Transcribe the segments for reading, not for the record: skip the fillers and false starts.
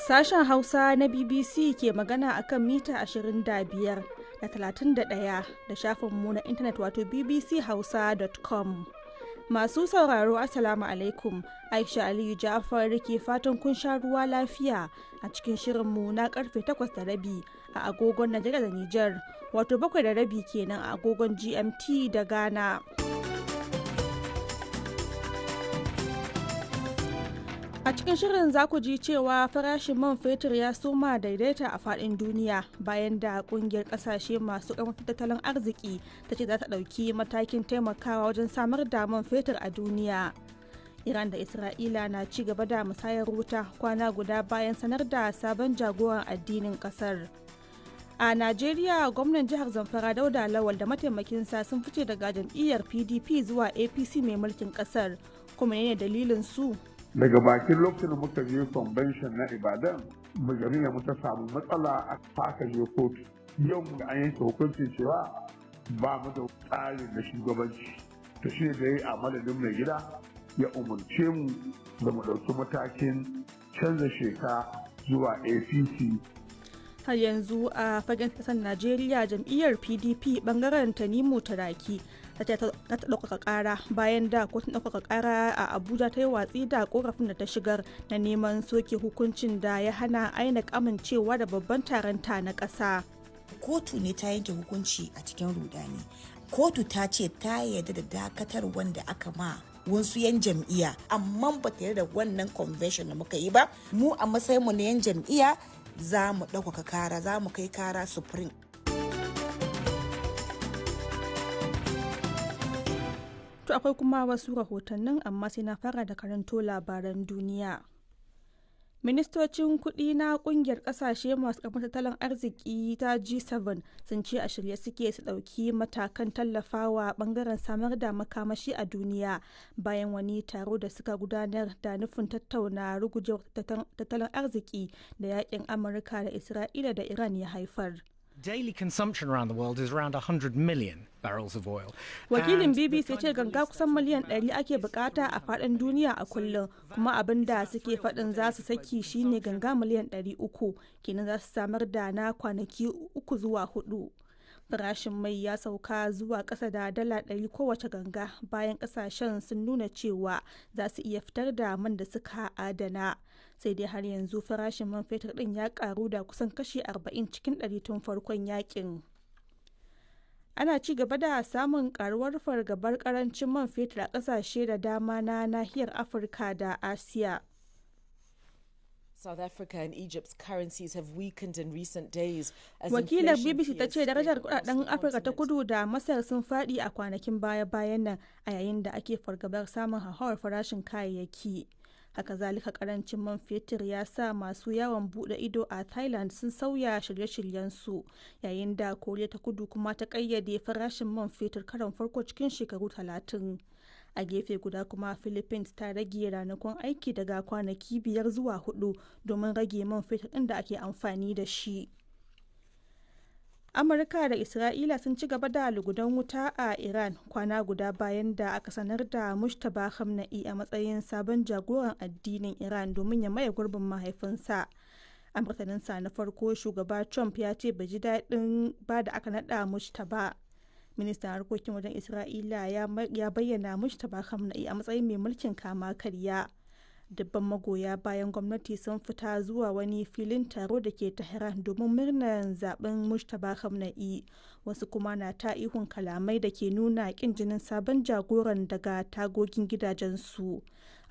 Sashen Hausa na BBC ke magana a kan mita 25 da 31 da shafinmu na intanet wato bbchausa.com. Masu sauraro Assalamu alaikum, Aisha Aliyu Ja'far ke fatan kun sha ruwa lafiya a cikin shirinmu na karfe 8:30 a agogon Najeriya da Nijar, wato 7:30 kenan a agogon GMT da Ghana. A cikin shirin za ku ji cewa farashin man fetur ya soma daidaita a faɗin duniya bayan da ƙungiyar ƙasashe masu ƙarfin tattalin arziki ta ce za ta ɗauki matakin taimakawa wajen samar da man fetur a duniya. Iran da Isra'ila na ci gaba da musayar wuta kwana guda bayan sanar da sabon jagoran addinin ƙasar. A Najeriya, gwamnan jihar Zamfara Dauda Lawal da mataimakinsa sun fice daga jam'iyyar PDP zuwa APC mai mulkin ƙasar. Kuma ne dalilin su? Daga bakin lokacin da muka je convention na Ibadan, jami'a mu ta samu matsala a aka je kotu. Yau mu an yanke hukuncin cewa ba mu da tsarin da shugabanci. To shi da yi a madadin mai gida ya umarce mu da mu ɗauki matakin canza sheka zuwa APC. Har yanzu a fagen ƙasar Najeriya, jam'iyyar PDP bangaren Tanimu Taraki ta ɗaukaka ƙara bayan da kotun ɗaukaka ƙara a Abuja ta yi watsi da ƙorafin da ta shigar na neman soke hukuncin da ya hana INEC amincewa da babban taron ta na ƙasa. Kotu ne ta yanke hukunci a cikin rudani. Kotu ta ce ta yarda da dakatar wanda aka ma wasu 'yan jam'iyya, amma ba ta yarda da wannan convention da muka yi ba. Mu a matsayin mu na 'yan jam'iyya za mu ɗaukaka kara, za mu kai kara Supreme. To akwai kuma wasu rahotannin, amma sai na fara da karanto labaran duniya. Ministocin kuɗi na ƙungiyar ƙasashe masu ƙarfin tattalin arziki ta G7 sun ce a shirye suke su ɗauki matakan tallafawa ɓangaren samar da makamashi a duniya bayan wani taro da suka gudanar da nufin tattauna rugujewar tattalin arziki da yakin Amurka da Isra'ila da Iran ya haifar. Daily consumption around the world is around 100 million barrels of oil. Wakilin BBC ce ganga kusan miliyan 100 ake bukata a faɗin duniya a kullum, kuma abin da suke faɗin za su saki shine ganga miliyan 300, kenan za su samar da na kwanaki 3 zuwa 4. Farashin mai ya sauka zuwa ƙasa da $100 kowace ganga bayan ƙasashen sun nuna cewa za su iya fitar da man da suka adana. Sai dai har yanzu farashin man fetur ɗin ya ƙaru da kusan kashi 40 cikin 100 tun farkon yakin. Ana ci gaba da samun karuwar fargabar ƙarancin man fetur a ƙasashe da dama na nahiyar Afirka da Asiya. South Africa and Egypt's currencies have weakened in recent days. Wakilar BBC ta ce darajar kudaden Afirka ta kudu da Masar sun fadi a kwanakin baya-bayan nan a yayin da ake fargabar samun hauhawar farashin kayayyaki. Haka zalika karancin man fetur ya sa masu yawon bude ido a Thailand sun sauya shirye-shiryensu, yayin da Koriya ta kudu kuma ta kayyade farashin man fetur karon farko cikin shekaru 30. A gefe guda kuma Philippines ta rage ranakun aiki daga kwanaki 5 zuwa 4 domin rage man fetur ɗin da ake amfani da shi. Amurka da Isra'ila sun ci gaba da lugudan wuta a Iran kwana guda bayan da aka sanar da Mujtaba Khamenei a matsayin sabon jagoran addinin Iran domin ya maye gurbin mahaifinsa. A martaninsa na farko, shugaba Trump ya ce bai ji daɗin ba da aka naɗa Mujtaba. Ministan harkokin wajen Isra'ila ya bayyana Mujtaba Khamenei a matsayin mai mulkin kama karya. Dubban magoya bayan gwamnati sun fita zuwa wani filin taro da ke Tehran domin murnar zaben Mujtaba Khamenei. Wasu kuma na ta ihun kalamai da ke nuna kin jinin sabon jagoran daga tagogin gidajensu.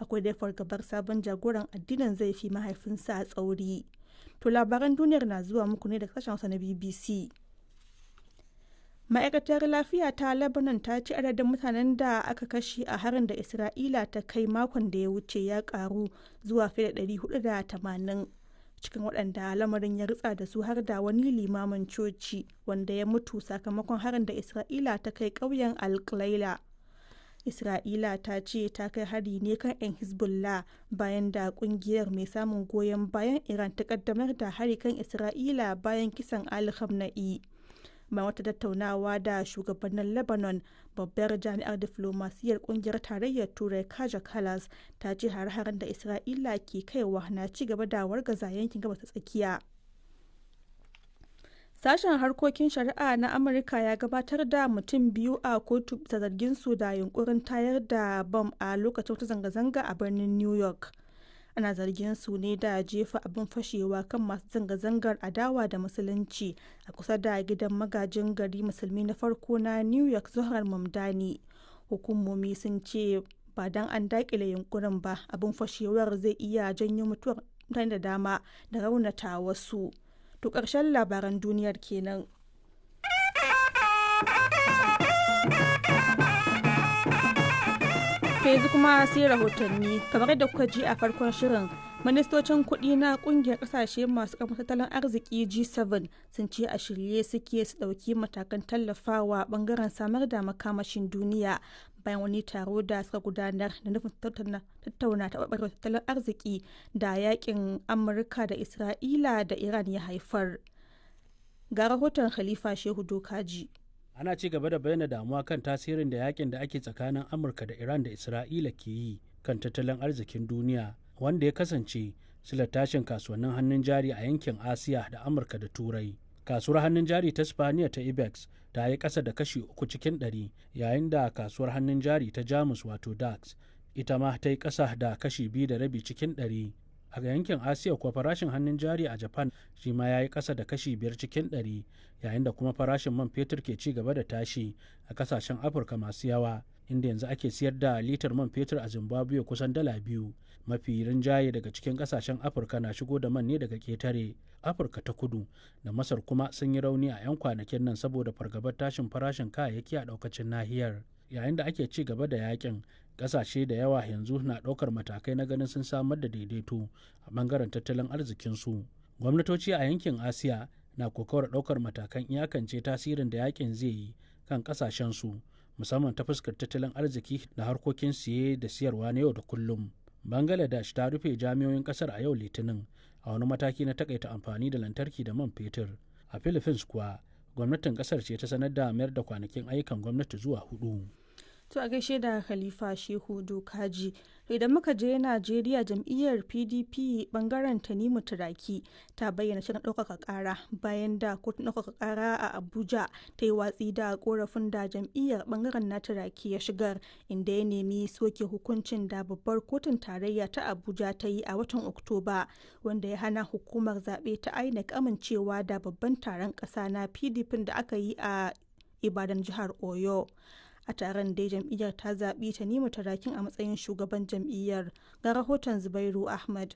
Akwai dai fargabar sabon jagoran addinin zai fi mahaifinsa a tsauri. To labaran duniyar na zuwa muku ne daga sashen Hausa na BBC. Ma'aikatar lafiya ta Lebanon ta ce adadin mutanen da aka kashe a harin da Isra'ila ta kai makon da ya wuce ya karu zuwa fiye da 480, cikin waɗanda lamarin ya ritsa da su har da wani limamin coci wanda ya mutu sakamakon harin da Isra'ila ta kai ƙauyen Al-Qlaila. Isra'ila ta ce ta kai hari ne kan 'yan Hezbollah bayan da ƙungiyar mai samun goyon bayan Iran ta ƙaddamar da hari kan Isra'ila bayan kisan Ali Khamenei. bayan wata tattaunawa da shugabannin Lebanon. Babbar jami'ar diflomasiyyar kungiyar tarayyar Turai Kaja Kallas ta ce har-haren da Isra'ila ke kaiwa na ci gaba da wargaza yankin gabas ta tsakiya. Sashen harkokin shari'a na Amurka ya gabatar da mutum biyu a kotu bisa zargin su da yunkurin tayar da bam a lokacin wata zanga-zanga a birnin New York. Ana zargin su ne da jefa abin fashewa kan masu zanga-zangar adawa da musulunci a kusa da gidan magajin gari musulmi na farko na New York Zohar Mamdani. Hukumomi sun ce ba dan an dakile yunkurin ba, abin fashewar zai iya janyo mutuwar mutane da dama da raunata wasu. To ƙarshen labaran duniyar kenan. To yanzu kuma sai rahotanni, kamar yadda kuka ji a farkon shirin, ministocin kuɗi na ƙungiyar ƙasashe masu ƙarfin tattalin arziki G7 sun ce a shirye suke su ɗauki matakan tallafawa ɓangaren samar da makamashin duniya bayan wani taro da suka gudanar da nufin tattauna taɓarɓarewar tattalin arziki da yakin Amurka da Isra'ila da Iran ya haifar. Ga rahoton Khalifa Shehu Dokaji. Ana ci gaba da bayyana damuwa kan tasirin da yakin da ake tsakanin Amurka da Iran da Isra'ila ke yi kan tattalin arzikin duniya, wanda ya kasance silar tashin kasuwannin hannun jari a yankin Asiya da Amurka da Turai. Kasuwar hannun jari ta Spaniya ta IBEX ta yi ƙasa da kashi 3 cikin 100, yayin da kasuwar hannun jari ta Jamus wato DAX ita ma ta yi ƙasa da kashi 2.5 cikin 100. A yankin Asiya kuwa farashin hannun jari a Japan shi ma ya yi ƙasa da kashi 5 cikin 100, yayin da kuma farashin man fetur ke ci gaba da tashi a ƙasashen Afirka masu yawa, inda yanzu ake siyar da litar man fetur a Zimbabwe kusan $2. Mafi rinjaye daga cikin ƙasashen Afirka na shigo da man ne daga ƙetare. Afirka ta kudu da Masar kuma sun yi rauni a 'yan kwanakin nan saboda fargabar tashin farashin kayayyaki a ɗaukacin nahiyar. Yayin da ake ci gaba da yakin, ƙasashe da yawa yanzu na ɗaukar matakai na ganin sun samar da daidaito a ɓangaren tattalin arzikinsu. Gwamnatoci a yankin Asiya na kokawar ɗaukar matakan iyakance tasirin da yakin zai yi kan ƙasashensu, musamman ta fuskar tattalin arziki da harkokin siye da siyarwa na yau da kullum. Bangladesh ta rufe jami'o'in ƙasar a yau Litinin a wani mataki na takaita amfani da lantarki da man fetur. A Philippines kuwa gwamnatin ƙasar ce ta sanar da mayar da kwanakin ayyukan gwamnati zuwa 4. To a gaishe da Khalifa Shehu Dokaji. To idan muka je Najeriya, jam'iyyar PDP bangaren Tanimu Turaki ta bayyana shirin ɗaukaka ƙara bayan da kotun ɗaukaka ƙara a Abuja ta yi watsi da korafin da jam'iyyar bangaren na Turaki ya shigar, inda ya nemi soke hukuncin da babbar kotun tarayya ta Abuja ta yi a watan Oktoba, wanda ya hana hukumar zaɓe ta INEC amincewa da babban taron ƙasa na PDP da aka yi a Ibadan jihar Oyo. A taron dai jam'iyyar ta zaɓi Tanimu Turakin a matsayin shugaban jam'iyyar. Ga rahoton Zubairu Ahmad.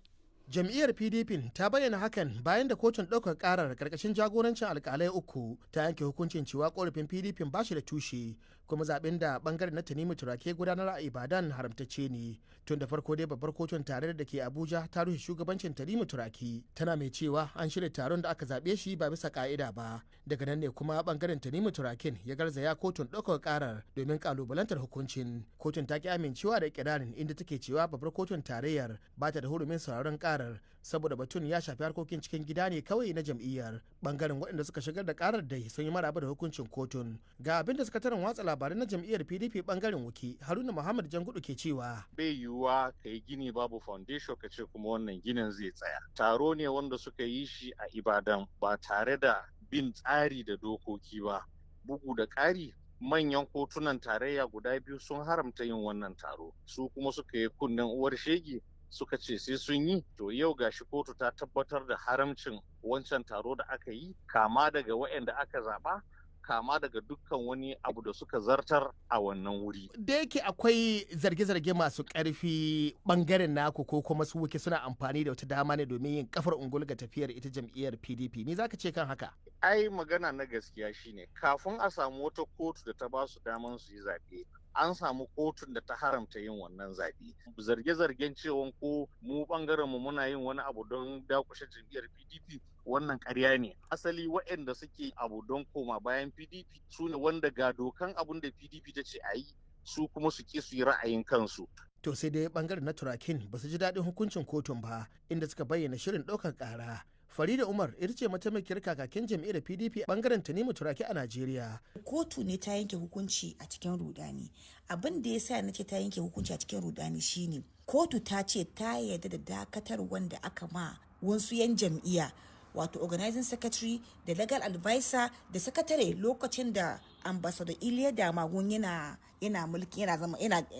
Jam'iyyar PDP ta bayyana hakan bayan da kotun ɗaukar ƙarar ƙarƙashin jagorancin alƙalai 3 ta yanke hukuncin cewa ƙorafin PDP ba shi da tushe, kuma zaɓen da ɓangaren na Tanimu Turake gudanar a Ibadan haramtacce ne. Tun da farko dai babbar kotun tarayyar da ke Abuja ta rushe shugabancin Tanimu Turaki, tana mai cewa an shirya taron da aka zaɓe shi ba bisa ƙa'ida ba. Daga nan ne kuma ɓangaren Tanimu Turakin ya garzaya kotun ɗaukar ƙarar domin ƙalubalantar hukuncin. Kotun ta ki amincewa da ƙirarin, inda take cewa babbar kotun tarayyar ba ta da hurumin sauraron ƙarar saboda batun ya shafi harkokin cikin gida ne kawai na jam'iyyar. Bangaren waɗanda suka shigar da karar dai sun yi maraba da hukuncin kotun. Ga abin da sakataren watsa labarai na jam'iyyar PDP bangaren Wuki Haruna Muhammad Jangudu ke cewa bai yiwuwa ka yi gini babu foundation ka ce kuma wannan ginin zai tsaya. Taro ne wanda suka yi shi a Ibadan ba tare da bin tsari da dokoki ba. Bugu da ƙari, manyan kotunan tarayya guda biyu sun haramta yin wannan taro, su kuma suka yi kunnen uwar shege suka ce sai sun yi. To yau gashi kotu ta tabbatar da haramcin wancan taro da aka yi, kama daga waɗanda aka zaɓa, kama daga dukkan wani abu da suka zartar a wannan wuri. Da yake akwai zarge-zarge masu ƙarfi ɓangaren naku ko kuma su wuke suna amfani da wata dama ne domin yin kafar ungul ga tafiyar ita jam'iyyar PDP. Me za ka ce kan haka? Ai magana na gaskiya shine kafin a samu wata kotu da ta ba su daman su yi zaɓe, an samu kotun da ta haramta yin wannan zaɓe. Zarge-zargen cewa ko mu ɓangaren mu muna yin wani abu don dakushe jam'iyyar PDP wannan ƙarya ne. Asali waɗanda suke abu don koma bayan PDP su ne wanda ga dokan abun da PDP ta ce a yi su kuma su ke su yi ra'ayin kansu. To sai dai ɓangaren na Turakin ba su ji daɗin hukuncin kotun ba, inda suka bayyana shirin ɗaukar ƙara. Farida Umar ita ce mataimakiyar kakakin jam'iyyar PDP a bangaren Tanimu Turaki a Najeriya. Kotu ne ta yanke hukunci a cikin rudani. Abin da ya sa na ce ta yanke hukunci a cikin rudani shine kotu ta ce ta yarda da dakatar wanda aka ma wasu 'yan jam'iyya, wato organizing secretary da legal advisor da sakatare, lokacin da ambassador Iliya Damagun yana mulki, yana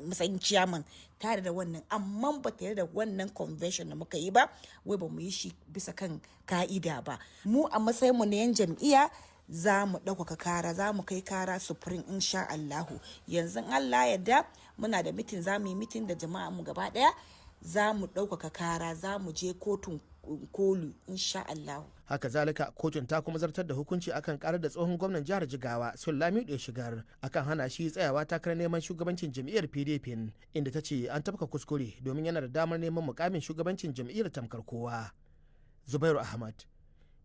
matsayin chairman, tare da wannan, amma ba tare da wannan convention da muka yi ba, wai ba mu yi shi bisa kan ka'ida ba. Mu a matsayin mu na 'yan jam'iyya za mu ɗaukaka kara, za mu kai kara supreme insha Allahu. Yanzu Allah yadda muna da mitin, za mu yi mitin da jama'a mu gaba ɗaya, za mu ɗaukaka kara, za mu je kotun kolu insha Allah. Haka zalika kotun ta kuma zartar da hukunci akan karar da tsohon gwamnan jihar Jigawa Lamido ya shigar akan hana shi tsayawa takarar neman shugabancin jam'iyyar PDP, inda ta ce an tafka kuskure domin yana da damar neman mukamin shugabancin jam'iyyar tamkar kowa. Zubairu Ahmad,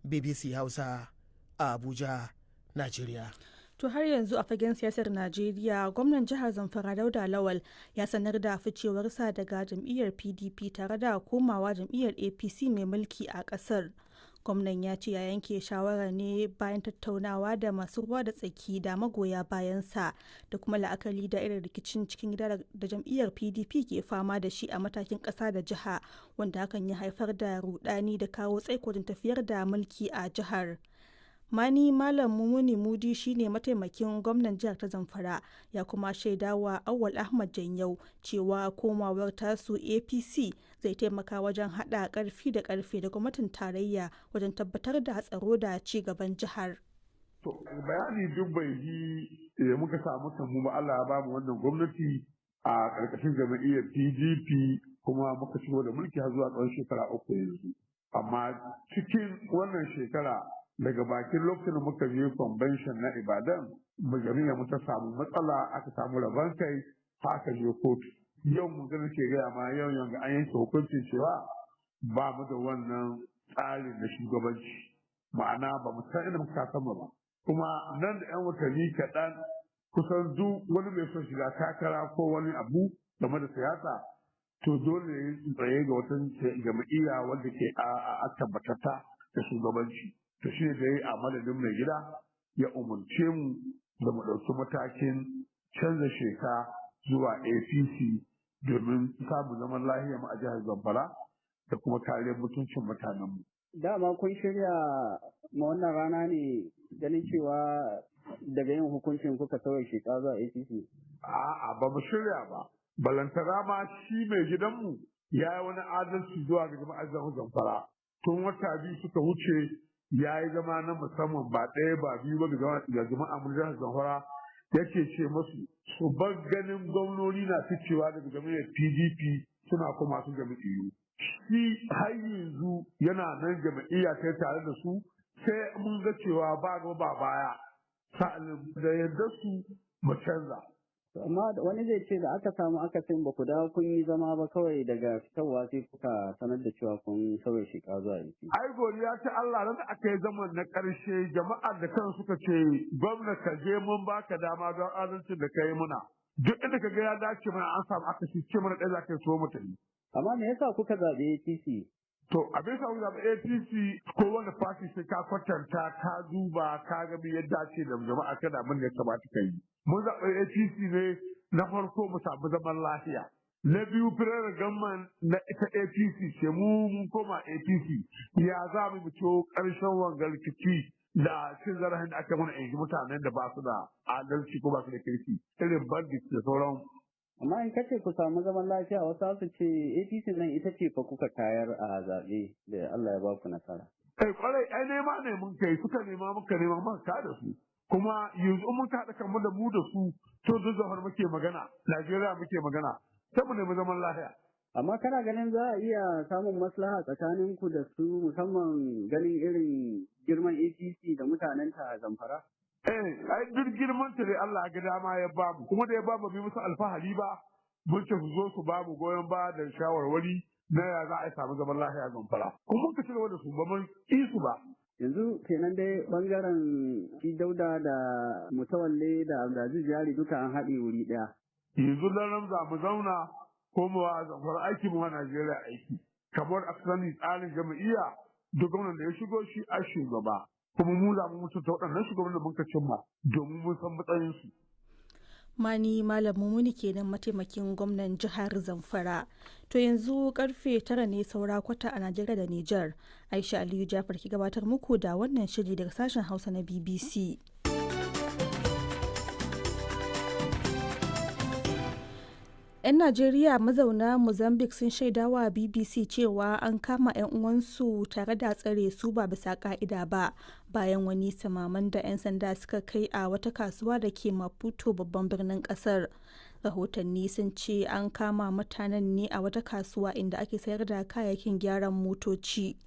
BBC Hausa, a Abuja, Najeriya. To har yanzu a fagen siyasar Najeriya, gwamnan jihar Zamfara Dauda Lawal ya sanar da ficewarsa daga jam'iyyar PDP tare da komawa jam'iyyar APC mai mulki a ƙasar. Gwamnan ya ce ya yanke shawara ne bayan tattaunawa da masu ruwa da tsaki da magoya bayansa da kuma la'akari da irin rikicin cikin gida da jam'iyyar PDP ke fama da shi a matakin ƙasa da jiha, wanda hakan ya haifar da rudani da kawo tsaiko tafiyar da mulki a jihar. Mani Malam Mumuni Mudi shine mataimakin gwamnan jihar ta Zamfara, ya kuma shaidawa Awwal Ahmad Janyau cewa komawar tasu APC zai taimaka wajen hada karfi da karfe da gwamnatin tarayya wajen tabbatar da tsaro da ci gaban jihar. To bayani duk bai yi muka samu kanmu ba, Allah ya ba mu wannan gwamnati a karkashin jam'iyyar PDP kuma muka shigo da mulki har zuwa tsawon shekara 3 yanzu. Amma cikin wannan shekara daga bakin lokacin da muka je convention na Ibadan, jami'a mu ta samu matsala, aka samu rabon kai, haka je kotu. Yau mun gani ke gaya ma yau an yanke hukuncin cewa ba mu da wannan tsarin na shugabanci, ma'ana ba mu san inda muka sama ba. Kuma nan da 'yan watanni kaɗan kusan duk wani mai son shiga takara ko wani abu game da siyasa, to dole ya yi tsaye ga wata jam'iyya wanda ke a tabbatata da shugabanci. To shi da ya yi a madadin mai gida ya umarce mu da mu ɗauki matakin canza sheka zuwa APC domin samun zaman lahiya mu a jihar Zamfara da kuma kariyar mutuncin mutanenmu. Dama kun shirya ma wannan rana ne ganin cewa daga yin hukuncin kuka sauya sheka zuwa APC? A'a, ba mu shirya ba. Balantana ma shi mai gidanmu ya yi wani adalci zuwa ga jama'ar Zamfara. Tun wata biyu suka wuce ya yi zama na musamman ba ɗaya ba biyu ba ga jama'a mun jihar Zamfara, yake ce masu su bar ganin gwamnoni na ficewa daga jami'ar PDP suna kuma su jam'iyyu. Shi har yanzu yana nan jam'iyya kai tare da su, sai mun ga cewa ba gaba ba baya sa'alin da yadda su mu canza. Amma wani zai ce da aka samu akasin ba ku dawo kun yi zama ba, kawai daga fitarwa sai kuka sanar da cewa kun sauya sheka zuwa yanzu. Ai godiya ta Allah, da aka yi zaman na ƙarshe jama'ar da kan suka ce gwamna ka je mun baka dama don adalcin da ka yi muna. Duk inda ka ga ya dace mana an samu akasi ce mana ɗaya za ka yi so mutane. Amma me yasa kuka zaɓi APC? To abin sa kuka zaɓi APC ko wanda fati sai ka kwatanta ka duba ka ga me ya dace da jama'a kada abin da ya kamata ka yi. Mun zaɓi APC ne na farko mu samu zaman lafiya. Na biyu firar gamman na ita APC ce mun koma APC ya za mu ciwo ƙarshen wangar rikici da cin zarafin da aka mana yanzu mutanen da ba su da adalci ko ba su da kirki irin bandit da sauran. Amma in kace ku samu zaman lafiya, wasu su ce APC nan ita ce fa kuka tayar a zaɓe da Allah ya ba ku nasara. Kwarai ai nema ne mun kai, suka nema muka nema muka ka da su. Kuma yanzu mun haɗa kanmu da mu da su to zuzzafar muke magana, Najeriya muke magana, sai mu nemi zaman lafiya. Amma kana ganin za a iya samun maslaha tsakanin ku da su, musamman ganin irin girman APC da mutanenta a Zamfara? Ai duk girman ta dai Allah ga dama ya bamu, kuma da ya bamu bi musu alfahari ba, mun ce su zo su bamu goyon ba da shawarwari na ya za a samu zaman lafiya a Zamfara. Kuma mun ka ci gaba da su ba mun ƙi su ba. Yanzu kenan dai bangaren shi Dauda da Mutawalle da Abdulaziz Yari duka an haɗe wuri ɗaya. Yanzu nan za mu zauna ko mu wa Zamfara aiki mu wa Najeriya aiki. Kamar a sani tsarin jam'iyya duk gwamnan da ya shigo shi a shugaba, kuma mu za mu mutunta waɗannan shugaban da muka cimma domin mun san matsayinsu. Mani Malam Mumuni kenan mataimakin gwamnan jihar Zamfara. To yanzu karfe 9 ne saura kwata a Najeriya da Nijar. Aisha Aliyu Jafar ki gabatar muku da wannan shiri daga sashen Hausa na BBC. 'Yan Najeriya mazauna Mozambique sun shaidawa BBC cewa an kama 'yan uwansu tare da tsare su ba bisa ka'ida ba bayan wani samaman da 'yan sanda suka kai a wata kasuwa da ke Maputo babban birnin kasar. Rahotanni sun ce an kama mutanen ne a wata kasuwa inda ake sayar da kayayyakin gyaran motoci.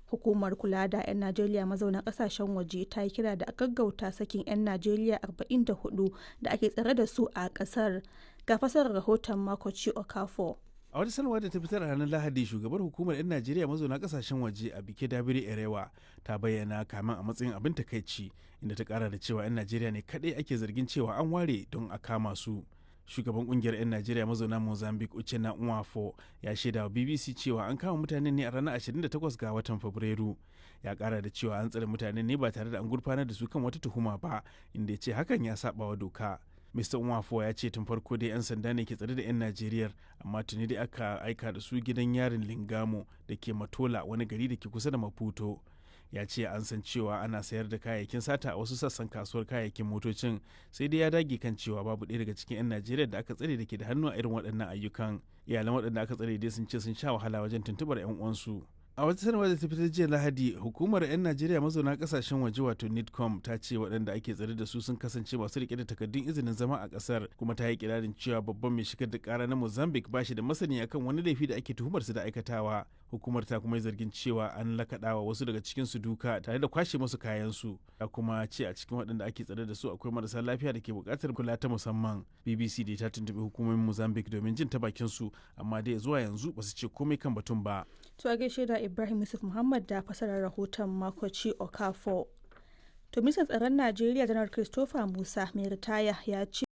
Hukumar kula da 'yan Najeriya mazauna kasashen waje ta yi kira da a gaggauta sakin 'yan Najeriya 44 da ake tsare da su a kasar. Ga fasarar rahoton Makoci Okafo. A wata sanarwa da ta fitar a ranar Lahadi, shugabar hukumar 'yan Najeriya mazauna kasashen waje a bike Dabiri Erewa ta bayyana kamen a matsayin abin takaici, inda ta kara da cewa 'yan Najeriya ne kadai ake zargin cewa an ware don a kama su. Shugaban kungiyar 'yan Najeriya mazauna Mozambique Uchenna Nwafo ya shaida wa BBC cewa an kama mutanen ne a ranar 28 ga watan Fabrairu. Ya kara da cewa an tsare mutanen ne ba tare da an gurfanar da su kan wata tuhuma ba, inda ya ce hakan ya saba wa doka. Mr. Nwafo ya ce tun farko dai 'yan sanda ne ke tsare da 'yan Najeriya, amma tuni dai aka aika da su gidan yarin Lingamo da ke Matola, wani gari da ke kusa da Maputo. Ya ce an san cewa ana sayar da kayayyakin sata a wasu sassan kasuwar kayayyakin motocin, sai dai ya dage kan cewa babu ɗaya daga cikin 'yan Najeriya da aka tsare da ke da hannu a irin waɗannan ayyukan. Iyalan waɗanda aka tsare dai sun ce sun sha wahala wajen tuntuɓar 'yan uwansu. A wata sanarwa da ta fitar jiya Lahadi, hukumar 'yan Najeriya mazauna kasashen waje wato NIDCOM ta ce waɗanda ake tsare da su sun kasance masu rike da takardun izinin zama a ƙasar, kuma ta yi kirarin cewa babban mai shigar da ƙara na Mozambique ba shi da masani akan wani laifi da ake tuhumar su da aikatawa. Hukumar ta kuma yi zargin cewa an lakaɗawa wasu daga cikin su duka tare da kwashe musu kayan su. Ta kuma ce a cikin waɗanda ake tsare da su akwai marasa lafiya da ke buƙatar kula ta musamman. BBC dai ta tuntuɓi hukumomin Mozambique domin jin ta bakin su, amma dai zuwa yanzu ba su ce komai kan batun ba. To a gaishe da Ibrahim Yusuf Muhammad da fasarar rahoton Makoci Okafo. To ministan tsaron Najeriya Janar Christopher Musa mai ritaya ya ce